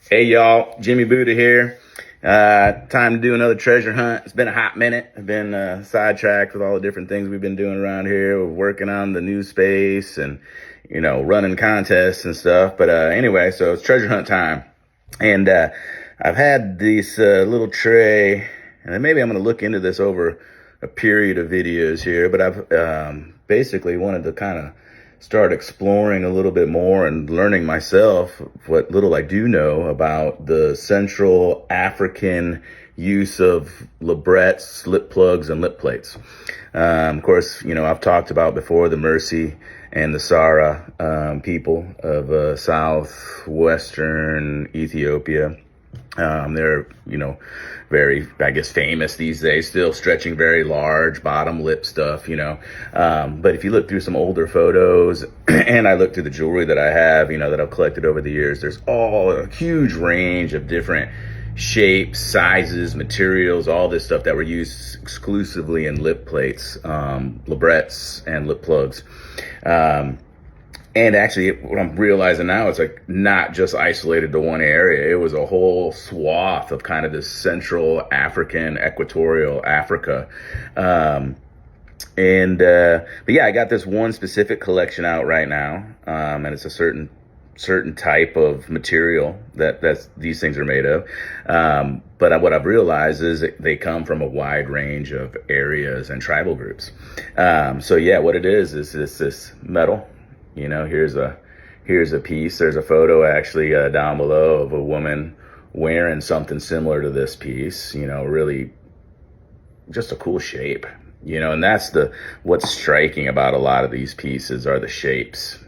Hey y'all, Jimmy Buddha here. Time to do another treasure hunt. It's been a hot minute. I've been sidetracked with all the different things we've been doing around here. We're working on the new space and, running contests and stuff. But anyway, so it's treasure hunt time. And I've had this little tray, and maybe I'm going to look into this over a period of videos here. But I've basically wanted to kind of start exploring a little bit more and learning myself what little I do know about the Central African use of Labrets, lip plugs, and lip plates. Of course, I've talked about before the Mercy and the Sahara people of southwestern Ethiopia. They're, very, I guess, famous these days, still stretching very large bottom lip stuff, But if you look through some older photos and I look through the jewelry that I have, that I've collected over the years, there's all a huge range of different shapes, sizes, materials, all this stuff that were used exclusively in lip plates, labrets, and lip plugs. And actually, what I'm realizing now is like not just isolated to one area. It was a whole swath of kind of this Central African, equatorial Africa. But yeah, I got this one specific collection out right now. And it's a certain type of material that these things are made of. But what I've realized is that they come from a wide range of areas and tribal groups. So yeah, what it is this metal. Here's a piece. There's a photo actually down below of a woman wearing something similar to this piece, really just a cool shape, and that's what's striking about a lot of these pieces are the shapes,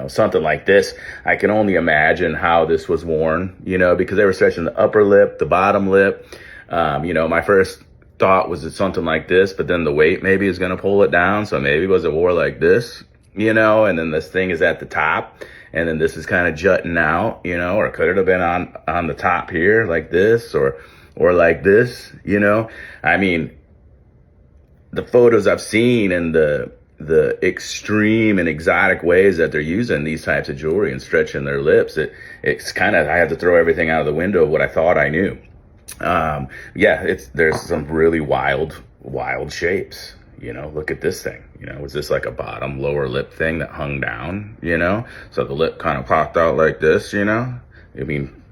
something like this. I can only imagine how this was worn, because they were stretching the upper lip, the bottom lip. My first thought was it's something like this, but then the weight maybe is going to pull it down. So maybe was it wore like this? And then this thing is at the top, and then this is kind of jutting out, or could it have been on the top here like this or like this, I mean, the photos I've seen and the extreme and exotic ways that they're using these types of jewelry and stretching their lips, it's kind of, I have to throw everything out of the window of what I thought I knew. There's some really wild shapes. Look at this thing. Was this like a bottom lower lip thing that hung down, so the lip kind of popped out like this, I mean,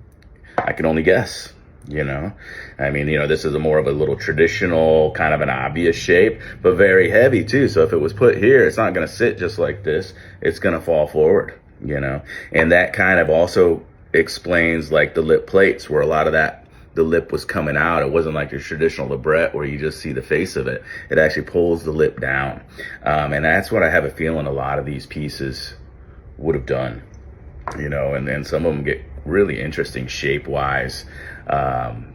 I can only guess, this is more of a little traditional kind of an obvious shape, but very heavy too. So if it was put here, it's not going to sit just like this. It's going to fall forward, and that kind of also explains like the lip plates where a lot of the lip was coming out. It wasn't like your traditional labret where you just see the face of it. It actually pulls the lip down. And that's what I have a feeling a lot of these pieces would have done, and then some of them get really interesting shape wise.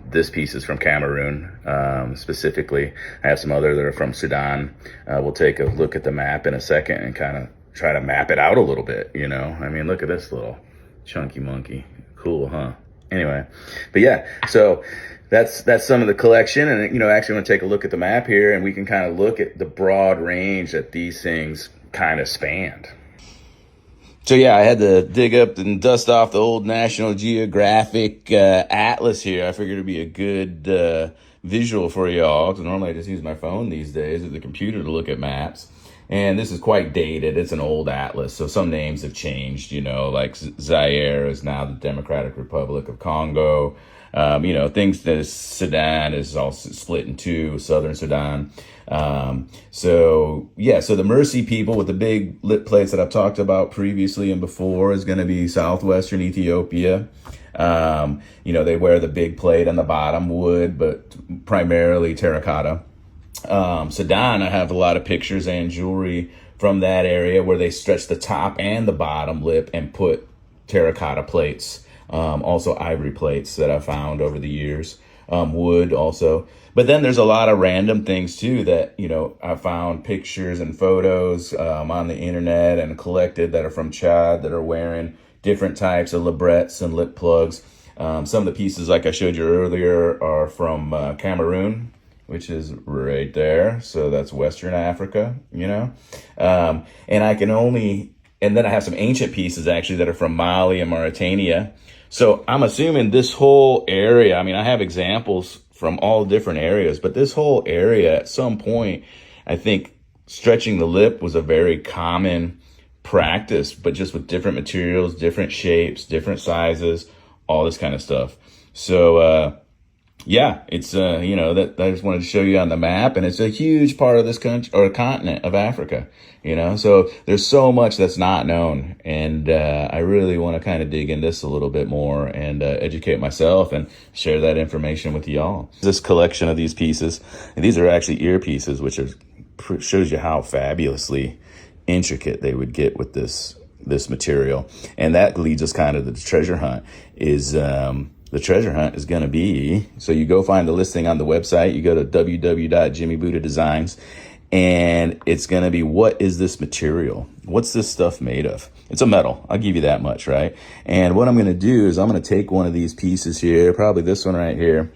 This piece is from Cameroon, specifically. I have some other that are from Sudan. We'll take a look at the map in a second and kind of try to map it out a little bit, I mean, look at this little chunky monkey. Cool, huh? Anyway, but yeah, so that's some of the collection. And, actually want to take a look at the map here and we can kind of look at the broad range that these things kind of spanned. So yeah, I had to dig up and dust off the old National Geographic atlas here. I figured it'd be a good visual for y'all, because normally I just use my phone these days or the computer to look at maps. And this is quite dated. It's an old atlas, so some names have changed, like Zaire is now the Democratic Republic of Congo. Things that Sudan is also split in two, Southern Sudan. So the Mercy people with the big lip plates that I've talked about previously and before is going to be southwestern Ethiopia. They wear the big plate on the bottom, wood, but primarily terracotta. Sudan, I have a lot of pictures and jewelry from that area where they stretch the top and the bottom lip and put terracotta plates, also ivory plates that I found over the years, wood also. But then there's a lot of random things too that, I found pictures and photos on the internet and collected that are from Chad that are wearing different types of labrets and lip plugs. Some of the pieces, like I showed you earlier, are from Cameroon, which is right there. So that's Western Africa, and then I have some ancient pieces actually that are from Mali and Mauritania. So I'm assuming this whole area, I mean, I have examples from all different areas, but this whole area at some point, I think stretching the lip was a very common practice, but just with different materials, different shapes, different sizes, all this kind of stuff. So, yeah, it's, that I just wanted to show you on the map, and it's a huge part of this country or continent of Africa, so there's so much that's not known. And, I really want to kind of dig in this a little bit more and, educate myself and share that information with y'all. This collection of these pieces, and these are actually earpieces, which shows you how fabulously intricate they would get with this material. And that leads us kind of to the treasure hunt the treasure hunt is going to be, so you go find the listing on the website, you go to www.jimmybuddhadesigns, and it's going to be, what is this material? What's this stuff made of? It's a metal. I'll give you that much, right? And what I'm going to do is I'm going to take one of these pieces here, probably this one right here,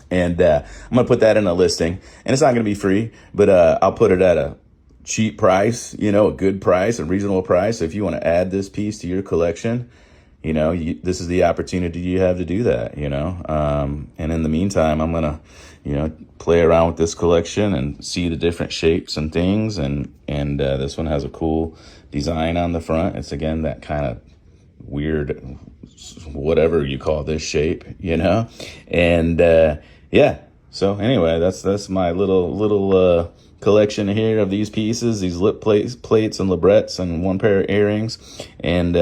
and I'm going to put that in a listing. And it's not going to be free, but I'll put it at a cheap price, a good price, a reasonable price. So if you want to add this piece to your collection, this is the opportunity you have to do that, and in the meantime, I'm going to, play around with this collection and see the different shapes and things. And this one has a cool design on the front. It's, again, that kind of weird, whatever you call this shape, and, yeah. So anyway, that's my little collection here of these pieces, these lip plates and labrets, and one pair of earrings. And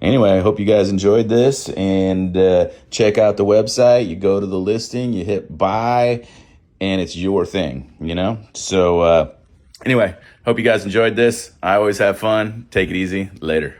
anyway, I hope you guys enjoyed this, and check out the website. You go to the listing, you hit buy, and it's your thing, So anyway, hope you guys enjoyed this. I always have fun. Take it easy. Later.